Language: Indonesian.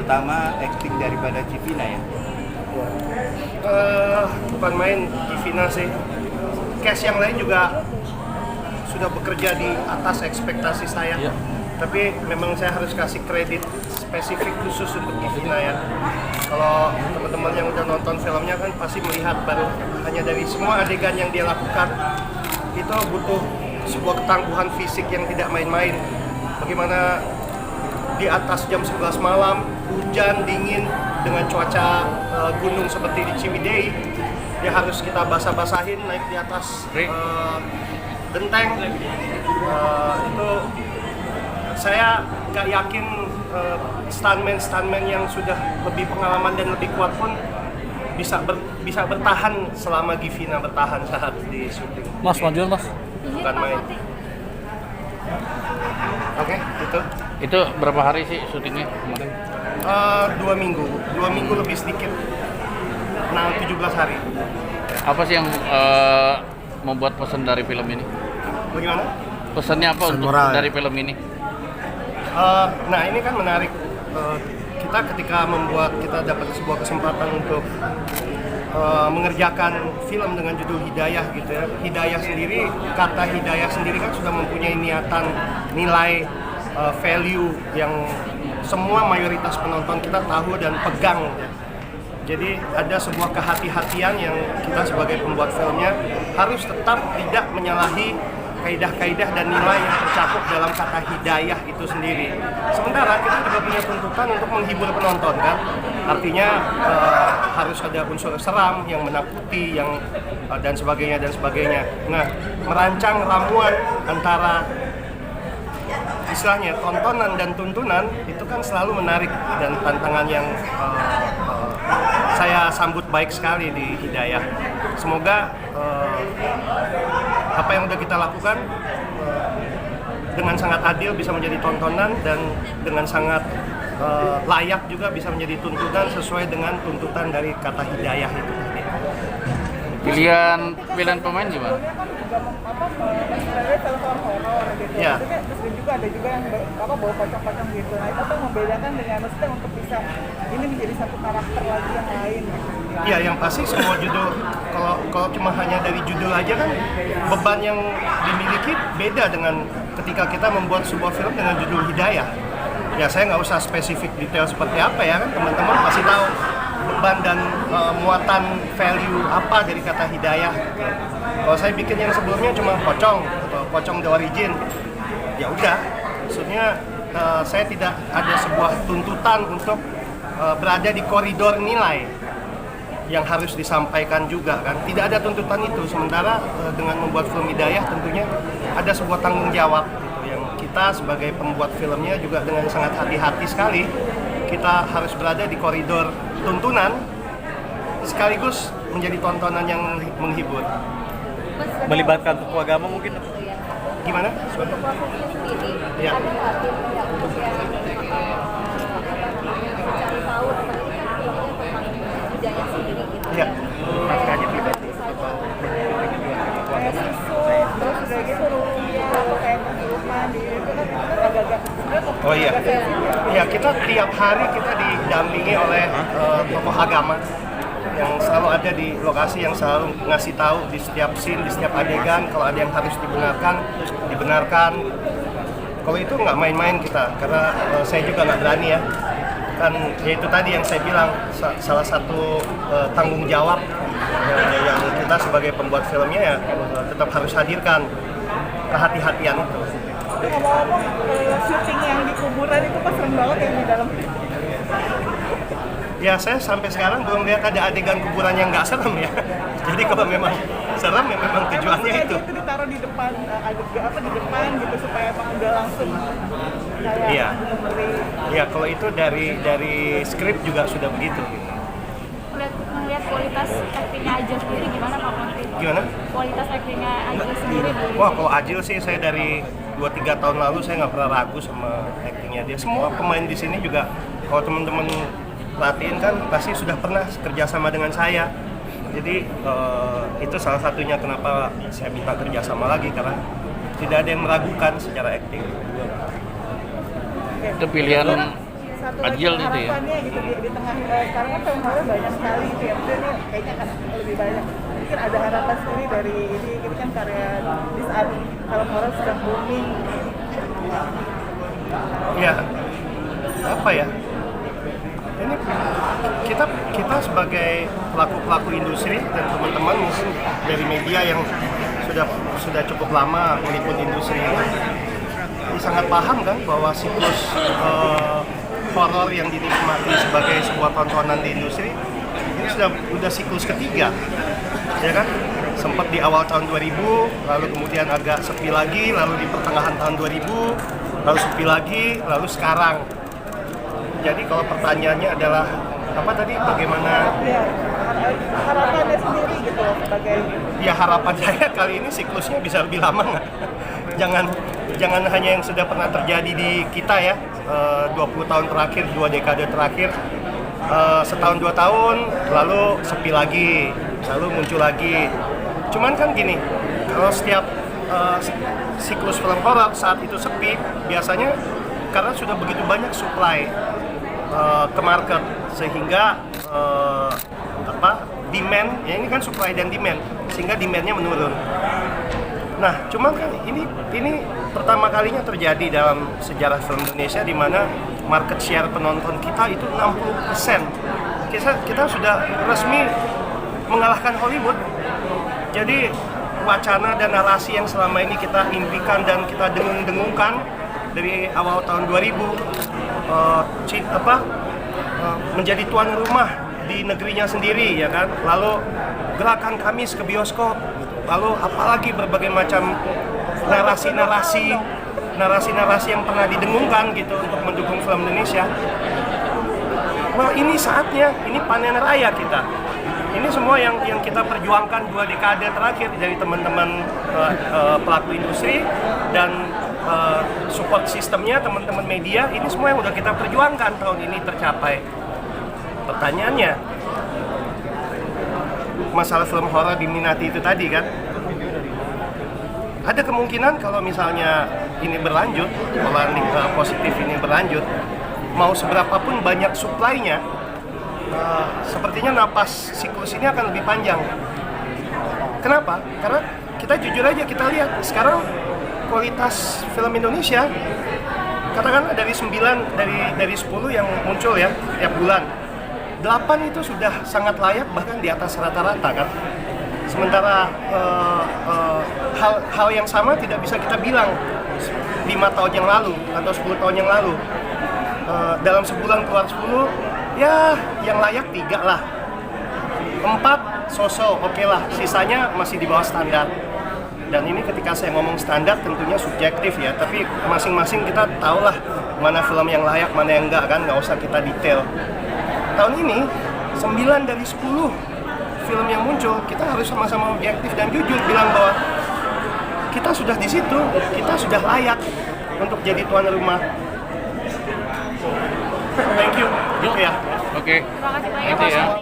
utama acting daripada Givina ya? Bukan main Givina sih. Cast yang lain juga sudah bekerja di atas ekspektasi saya. Iya. Tapi memang saya harus kasih kredit spesifik khusus untuk Givina ya. Kalau teman-teman yang udah nonton filmnya kan pasti melihat baru hanya dari semua adegan yang dia lakukan itu butuh sebuah ketangguhan fisik yang tidak main-main. Bagaimana di atas jam 11 malam, hujan, dingin, dengan cuaca gunung seperti di Ciwidey, dia harus kita basah-basahin naik di atas genteng. Itu saya nggak yakin stuntman yang sudah lebih pengalaman dan lebih kuat pun bisa bertahan selama Givina bertahan saat di syuting. Mas, lanjut mas. Bukan main. Oke, itu. Itu berapa hari sih syutingnya kemarin? 2 minggu lebih sedikit. Nah, 17 hari. Apa sih yang membuat pesan dari film ini? Bagaimana? Pesannya apa Pesan untuk moral. dari film ini? Nah, ini kan menarik. Kita ketika kita dapat sebuah kesempatan untuk mengerjakan film dengan judul Hidayah gitu ya. Hidayah sendiri, kata hidayah sendiri kan sudah mempunyai niatan, nilai, value yang semua mayoritas penonton kita tahu dan pegang. Jadi ada sebuah kehati-hatian yang kita sebagai pembuat filmnya harus tetap tidak menyalahi kaidah-kaidah dan nilai yang tercakup dalam kata hidayah itu sendiri. Sementara kita juga punya tuntutan untuk menghibur penonton kan. Artinya harus ada unsur seram yang menakuti yang dan sebagainya dan sebagainya. Nah, merancang ramuan antara istilahnya tontonan dan tuntunan itu kan selalu menarik dan tantangan yang saya sambut baik sekali di Hidayah. Semoga apa yang udah kita lakukan dengan sangat adil bisa menjadi tontonan dan dengan sangat layak juga bisa menjadi tuntutan sesuai dengan tuntutan dari kata hidayah itu tadi. Pilihan pemain gimana? Sebenarnya film-film horor gitu. Ya. Terus juga ada yang bawa pocong-pocong gitu. Nah itu tuh membedakan dengan maksudnya untuk bisa ini menjadi satu karakter lagi yang lain gitu. Iya, yang pasti semua judul kalau cuma hanya dari judul aja kan beban yang dimiliki beda dengan ketika kita membuat sebuah film dengan judul Hidayah. Ya saya nggak usah spesifik detail seperti apa ya kan teman-teman pasti tahu beban dan muatan value apa dari kata hidayah. Kalau saya bikin yang sebelumnya cuma pocong atau pocong the origin, ya udah. Maksudnya saya tidak ada sebuah tuntutan untuk berada di koridor nilai yang harus disampaikan juga kan. Tidak ada tuntutan itu. Sementara dengan membuat film hidayah tentunya ada sebuah tanggung jawab gitu, yang kita sebagai pembuat filmnya juga dengan sangat hati-hati sekali. Kita harus berada di koridor tuntunan sekaligus menjadi tontonan yang menghibur. Melibatkan tokoh agama mungkin? Gimana? Ya. Ya. Kayak sisuk, terus udah gitu rupiah atau kayak kesurupan di itu kan agak-agak sebenarnya Oh iya. Ya, kita tiap hari kita didampingi oleh tokoh agama yang selalu ada di lokasi, yang selalu ngasih tahu di setiap scene, di setiap adegan kalau ada yang harus dibenarkan. Kalau itu nggak main-main kita, karena saya juga nggak berani ya. Kan ya itu tadi yang saya bilang, salah satu tanggung jawab yang kita sebagai pembuat filmnya ya tetap harus hadirkan kehati-hatian itu. ngomong-ngomong syuting yang di kuburan itu pas serem banget yang di dalam. Ya saya sampai sekarang belum lihat ada adegan kuburan yang nggak serem ya. Jadi kalau memang serem ya memang tujuannya itu. Itu ditaruh di depan di depan gitu supaya emang udah langsung kayak Iya. ngeri. Ya kalau itu dari skrip juga sudah begitu. Gitu. Melihat kualitas aktingnya Ajil sendiri gimana Pak Monty? Gimana? Kualitas aktingnya Ajil sendiri dulu. Wah kalau Ajil sih saya dari 2-3 tahun lalu saya nggak pernah ragu sama aktingnya dia. Semua pemain di sini juga kalau teman-teman perhatiin kan pasti sudah pernah kerja sama dengan saya. Jadi itu salah satunya kenapa saya minta kerja sama lagi karena tidak ada yang meragukan secara akting. Itu pilihan satu Ajil lagi itu ya. harapannya gitu di tengah sekarang kan film horor banyak sekali gitu ya. Maksudnya ini kayaknya akan lebih banyak. Mungkin ada harapan sendiri dari ini kan karya di saat film horor sedang booming. Ya, apa ya? Ini kita sebagai pelaku industri dan teman-teman mungkin dari media yang sudah cukup lama meliput industri ini sangat paham kan bahwa siklus horor yang dinikmati sebagai sebuah tontonan di industri ini sudah siklus ketiga, ya kan? Sempat di awal tahun 2000, lalu kemudian agak sepi lagi, lalu di pertengahan tahun 2000, lalu sepi lagi, lalu sekarang. Jadi kalau pertanyaannya adalah apa tadi, bagaimana? Ya, harapannya sendiri gitu loh sebagai Ya harapan saya kali ini siklusnya bisa lebih lama nggak? Jangan hanya yang sudah pernah terjadi di kita ya, 20 tahun terakhir, 2 dekade terakhir, setahun 2 tahun, lalu sepi lagi, lalu muncul lagi. Cuman kan gini, kalau setiap siklus film horor saat itu sepi, biasanya karena sudah begitu banyak supply ke market, sehingga demand, ya ini kan supply dan demand, sehingga demandnya menurun. Nah, cuman kan ini pertama kalinya terjadi dalam sejarah film Indonesia di mana market share penonton kita itu 60%. Kita sudah resmi mengalahkan Hollywood. Jadi wacana dan narasi yang selama ini kita impikan dan kita dengung-dengungkan dari awal tahun 2000 menjadi tuan rumah di negerinya sendiri, ya kan? Lalu gerakan Kamis ke bioskop, lalu apalagi berbagai macam narasi-narasi yang pernah didengungkan gitu untuk mendukung film Indonesia. Well, ini saatnya, ini panen raya kita. Ini semua yang kita perjuangkan 2 dekade terakhir dari teman-teman pelaku industri dan support sistemnya, teman-teman media, ini semua yang udah kita perjuangkan tahun ini tercapai. Pertanyaannya, masalah film horor diminati itu tadi kan, ada kemungkinan kalau misalnya ini berlanjut, pola positif ini berlanjut, mau seberapapun banyak supply-nya, sepertinya napas siklus ini akan lebih panjang. Kenapa? Karena kita jujur aja, kita lihat sekarang kualitas film Indonesia, katakan dari 9 dari 10 yang muncul ya tiap bulan, 8 itu sudah sangat layak, bahkan di atas rata-rata kan. Sementara hal yang sama tidak bisa kita bilang 5 tahun yang lalu atau 10 tahun yang lalu. Dalam sebulan keluar 10, ya yang layak 3 lah, 4 so-so, oke lah, sisanya masih di bawah standar. Dan ini ketika saya ngomong standar tentunya subjektif ya, tapi masing-masing kita tahulah mana film yang layak, mana yang enggak kan, nggak usah kita detail. Tahun ini 9 dari 10 film yang muncul, kita harus sama-sama objektif dan jujur bilang bahwa kita sudah di situ, kita sudah layak untuk jadi tuan rumah. Thank you, gitu ya. Oke. Terima kasih banyak Nanti ya. Mas.